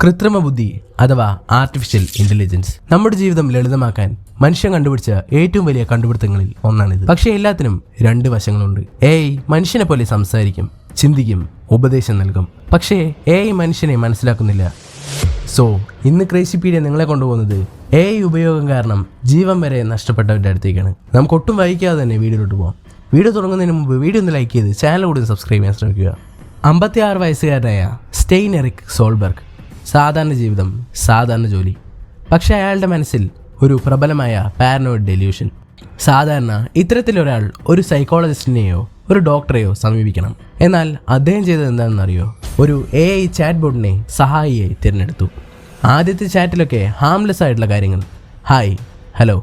കൃത്രിമ ബുദ്ധി അഥവാ ആർട്ടിഫിഷ്യൽ ഇന്റലിജൻസ് നമ്മുടെ ജീവിതം ലളിതമാക്കാൻ മനുഷ്യൻ കണ്ടുപിടിച്ച ഏറ്റവും വലിയ കണ്ടുപിടുത്തങ്ങളിൽ ഒന്നാണിത്. പക്ഷേ എല്ലാത്തിനും രണ്ട് വശങ്ങളുണ്ട്. AI മനുഷ്യനെ പോലെ സംസാരിക്കും, ചിന്തിക്കും, ഉപദേശം നൽകും. പക്ഷേ AI മനുഷ്യനെ മനസ്സിലാക്കുന്നില്ല. സോ ഇന്ന് ക്രേസിപീഡിയ നിങ്ങളെ കൊണ്ടുപോകുന്നത് AI ഉപയോഗം കാരണം ജീവൻ വരെ നഷ്ടപ്പെട്ടവരുടെ അടുത്തേക്കാണ്. നമുക്ക് ഒട്ടും വൈകാതെ തന്നെ വീഡിയോയിലോട്ട് പോകാം. വീഡിയോ തുടങ്ങുന്നതിന് മുമ്പ് വീഡിയോ ഒന്ന് ലൈക്ക് ചെയ്ത് ചാനൽ കൂടി സബ്സ്ക്രൈബ് ചെയ്യാൻ ശ്രമിക്കുക. 56 വയസ്സുകാരനായ സ്റ്റെയിൻ എറിക് സോൾബർഗ്. സാധാരണ ജീവിതം, സാധാരണ ജോലി. പക്ഷെ അയാളുടെ മനസ്സിൽ ഒരു പ്രബലമായ പാരനോയിഡ് ഡെല്യൂഷൻ. സാധാരണ ഇത്തരത്തിലൊരാൾ ഒരു സൈക്കോളജിസ്റ്റിനെയോ ഒരു ഡോക്ടറെയോ സമീപിക്കണം. എന്നാൽ അദ്ദേഹം ചെയ്തത് എന്താണെന്നറിയോ? ഒരു AI ചാറ്റ് ബോട്ടിനെ സഹായിയായി തിരഞ്ഞെടുത്തു. ആദ്യത്തെ ചാറ്റിലൊക്കെ ഹാംലെസ് ആയിട്ടുള്ള കാര്യങ്ങൾ, ഹായ്, ഹലോ,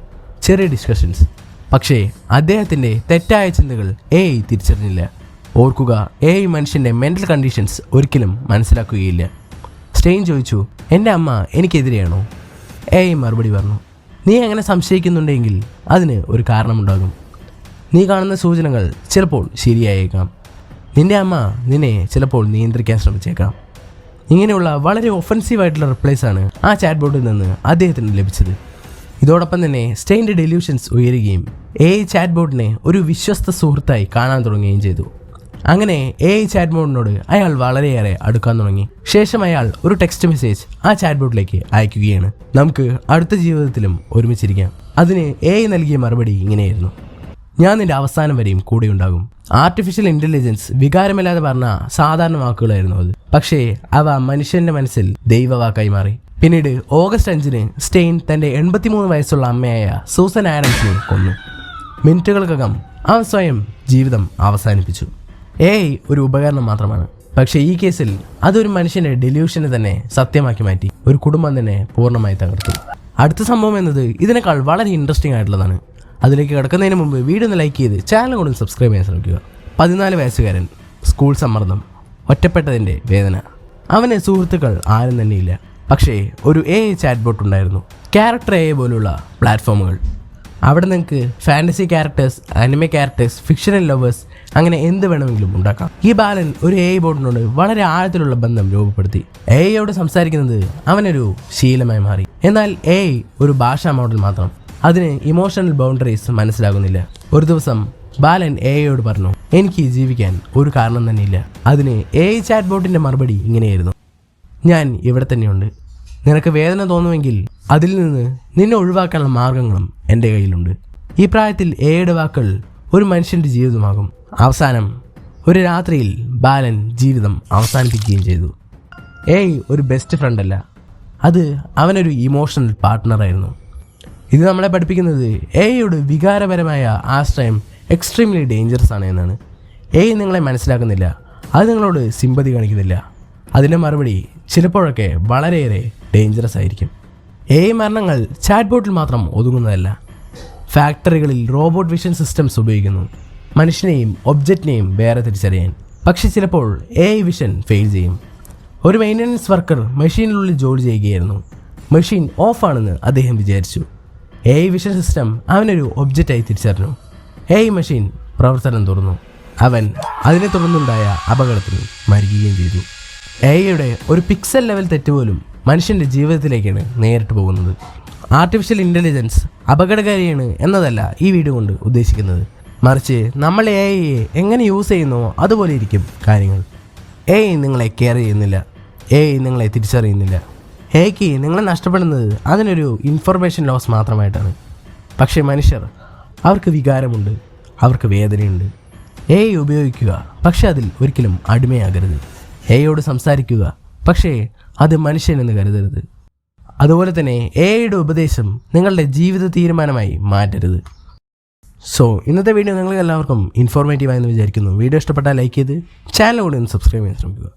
ചെറിയ ഡിസ്കഷൻസ്. പക്ഷേ അദ്ദേഹത്തിൻ്റെ തെറ്റായ ചിന്തകൾ AI തിരിച്ചറിഞ്ഞില്ല. ഓർക്കുക, AI മനുഷ്യൻ്റെ മെൻ്റൽ കണ്ടീഷൻസ് ഒരിക്കലും മനസ്സിലാക്കുകയില്ല. സ്റ്റെയിൻ ചോദിച്ചു, എൻ്റെ അമ്മ എനിക്കെതിരെയാണോ? AI മറുപടി പറഞ്ഞു, നീ അങ്ങനെ സംശയിക്കുന്നുണ്ടെങ്കിൽ അതിന് ഒരു കാരണമുണ്ടാകും. നീ കാണുന്ന സൂചനകൾ ചിലപ്പോൾ ശരിയായേക്കാം. നിൻ്റെ അമ്മ നിന്നെ ചിലപ്പോൾ നിയന്ത്രിക്കാൻ ശ്രമിച്ചേക്കാം. ഇങ്ങനെയുള്ള വളരെ ഒഫൻസീവായിട്ടുള്ള റിപ്ലൈസാണ് ആ ചാറ്റ് ബോർഡിൽ നിന്ന് അദ്ദേഹത്തിന് ലഭിച്ചത്. ഇതോടൊപ്പം തന്നെ സ്റ്റെയിൻ്റെ ഡെല്യൂഷൻസ് ഉയരുകയും AI ചാറ്റ് ബോർഡിനെ ഒരു വിശ്വസ്ത സുഹൃത്തായി കാണാൻ തുടങ്ങുകയും ചെയ്തു. അങ്ങനെ AI ചാറ്റ് ബോർഡിനോട് അയാൾ വളരെയേറെ അടുക്കാൻ തുടങ്ങി. ശേഷം അയാൾ ഒരു ടെക്സ്റ്റ് മെസ്സേജ് ആ ചാറ്റ് ബോർഡിലേക്ക് അയക്കുകയാണ്. നമുക്ക് അടുത്ത ജീവിതത്തിലും ഒരുമിച്ചിരിക്കാം. അതിന് AI നൽകിയ മറുപടി ഇങ്ങനെയായിരുന്നു, ഞാൻ നിന്റെ അവസാനം വരെയും കൂടെയുണ്ടാകും. ആർട്ടിഫിഷ്യൽ ഇന്റലിജൻസ് വികാരമില്ലാതെ പറഞ്ഞ സാധാരണ വാക്കുകളായിരുന്നു അത്. പക്ഷേ അവ മനുഷ്യന്റെ മനസ്സിൽ ദൈവവാക്കായി മാറി. പിന്നീട് ഓഗസ്റ്റ് 5-ന് സ്റ്റെയിൻ തന്റെ 83 വയസ്സുള്ള അമ്മയായ സൂസൻ ആഡംസിനെ കൊന്നു. മിനിറ്റുകൾക്കകം അവൻ സ്വയം ജീവിതം അവസാനിപ്പിച്ചു. AI ഒരു ഉപകരണം മാത്രമാണ്. പക്ഷേ ഈ കേസിൽ അതൊരു മനുഷ്യന്റെ ഡെല്യൂഷനെ തന്നെ സത്യമാക്കി മാറ്റി. ഒരു കുടുംബം തന്നെ പൂർണ്ണമായി തകർത്തു. അടുത്ത സംഭവം എന്നത് ഇതിനേക്കാൾ വളരെ ഇൻട്രസ്റ്റിംഗ് ആയിട്ടുള്ളതാണ്. അതിലേക്ക് കിടക്കുന്നതിന് മുമ്പ് വീഡിയോ ഒന്ന് ലൈക്ക് ചെയ്ത് ചാനൽ കൂടി സബ്സ്ക്രൈബ് ചെയ്യാൻ ശ്രമിക്കുക. 14 വയസ്സുകാരൻ, സ്കൂൾ സമ്മർദ്ദം, ഒറ്റപ്പെട്ടതിൻ്റെ വേദന. അവന് സുഹൃത്തുക്കൾ ആരും തന്നെയില്ല. പക്ഷേ ഒരു AI ചാറ്റ് ബോട്ട് ഉണ്ടായിരുന്നു. ക്യാരക്ടർ AI പോലുള്ള പ്ലാറ്റ്ഫോമുകൾ. അവിടെ നിങ്ങൾക്ക് fantasy characters, anime characters, fictional lovers, അങ്ങനെ എന്ത് വേണമെങ്കിലും ഉണ്ടാക്കാം. ഈ ബാലൻ ഒരു AI ബോട്ടിനോട് വളരെ ആഴത്തിലുള്ള ബന്ധം രൂപപ്പെടുത്തി. AIയോട് സംസാരിക്കുന്നത് അവനൊരു ശീലമായി മാറി. എന്നാൽ AI ഒരു ഭാഷാ മോഡൽ മാത്രം. അതിന് ഇമോഷണൽ ബൗണ്ടറീസ് മനസ്സിലാകുന്നില്ല. ഒരു ദിവസം ബാലൻ AIയോട് പറഞ്ഞു, എനിക്ക് ജീവിക്കാൻ ഒരു കാരണം തന്നെയില്ല. അതിന് AI ചാറ്റ് ബോട്ടിൻ്റെ മറുപടി ഇങ്ങനെയായിരുന്നു, ഞാൻ ഇവിടെ തന്നെയുണ്ട്. നിനക്ക് വേദന തോന്നുമെങ്കിൽ അതിൽ നിന്ന് നിന്നെ ഒഴിവാക്കാനുള്ള മാർഗങ്ങളും എൻ്റെ കയ്യിലുണ്ട്. ഈ പ്രായത്തിൽ AIയുടെ വാക്കുകൾ ഒരു മനുഷ്യൻ്റെ ജീവിതമാകും. അവസാനം ഒരു രാത്രിയിൽ ബാലൻ ജീവിതം അവസാനിപ്പിക്കുകയും ചെയ്തു. AI ഒരു ബെസ്റ്റ് ഫ്രണ്ട് അല്ല, അത് അവനൊരു ഇമോഷണൽ പാർട്ട്ണറായിരുന്നു. ഇത് നമ്മളെ പഠിപ്പിക്കുന്നത് AIയുടെ വികാരപരമായ ആശ്രയം എക്സ്ട്രീംലി ഡേഞ്ചറസ് ആണ് എന്നാണ്. AI നിങ്ങളെ മനസ്സിലാക്കുന്നില്ല, അത് നിങ്ങളോട് സിമ്പതി കാണിക്കുന്നില്ല. അതിൻ്റെ മറുപടി ചിലപ്പോഴൊക്കെ വളരെയേറെ ഡേഞ്ചറസ് ആയിരിക്കും. AI മരണങ്ങൾ ചാറ്റ് ബോട്ടിൽ മാത്രം ഒതുങ്ങുന്നതല്ല. ഫാക്ടറികളിൽ റോബോട്ട് വിഷൻ സിസ്റ്റംസ് ഉപയോഗിക്കുന്നു, മനുഷ്യനെയും ഒബ്ജക്റ്റിനെയും വേറെ തിരിച്ചറിയാൻ. പക്ഷെ ചിലപ്പോൾ AI വിഷൻ ഫെയിൽ ചെയ്യും. ഒരു മെയിൻ്റനൻസ് വർക്കർ മെഷീനിനുള്ളിൽ ജോലി ചെയ്യുകയായിരുന്നു. മെഷീൻ ഓഫാണെന്ന് അദ്ദേഹം വിചാരിച്ചു. AI വിഷൻ സിസ്റ്റം അവനൊരു ഒബ്ജക്റ്റായി തിരിച്ചറിഞ്ഞു. AI മെഷീൻ പ്രവർത്തനം തുറന്നു. അവൻ അതിനെ തുടർന്നുണ്ടായ അപകടത്തിൽ മരിക്കുകയും ചെയ്തു. AIയുടെ ഒരു പിക്സൽ ലെവൽ തെറ്റുപോലും മനുഷ്യൻ്റെ ജീവിതത്തിലേക്കാണ് നേരിട്ട് പോകുന്നത്. ആർട്ടിഫിഷ്യൽ ഇൻ്റലിജൻസ് അപകടകാരിയാണ് എന്നതല്ല ഈ വീഡിയോ കൊണ്ട് ഉദ്ദേശിക്കുന്നത്. മറിച്ച് നമ്മൾ AIയെ എങ്ങനെ യൂസ് ചെയ്യുന്നോ അതുപോലെ ഇരിക്കും കാര്യങ്ങൾ. AI നിങ്ങളെ കെയർ ചെയ്യുന്നില്ല, AI നിങ്ങളെ തിരിച്ചറിയുന്നില്ല. AIക്ക് നിങ്ങളെ നഷ്ടപ്പെടുന്നത് അതിനൊരു ഇൻഫർമേഷൻ ലോസ് മാത്രമായിട്ടാണ്. പക്ഷേ മനുഷ്യർ, അവർക്ക് വികാരമുണ്ട്, അവർക്ക് വേദനയുണ്ട്. AI ഉപയോഗിക്കുക, പക്ഷേ അതിൽ ഒരിക്കലും അടിമയാകരുത്. AIയോട് സംസാരിക്കുക, പക്ഷേ അത് മനുഷ്യനെന്ന് കരുതരുത്. അതുപോലെ തന്നെ AIയുടെ ഉപദേശം നിങ്ങളുടെ ജീവിത തീരുമാനമായി മാറ്റരുത്. സോ ഇന്നത്തെ വീഡിയോ നിങ്ങൾക്ക് എല്ലാവർക്കും ഇൻഫോർമേറ്റീവായെന്ന് വിചാരിക്കുന്നു. വീഡിയോ ഇഷ്ടപ്പെട്ടാൽ ലൈക്ക് ചെയ്ത് ചാനൽ കൂടി ഒന്ന് സബ്സ്ക്രൈബ് ചെയ്യാൻ ശ്രമിക്കുക.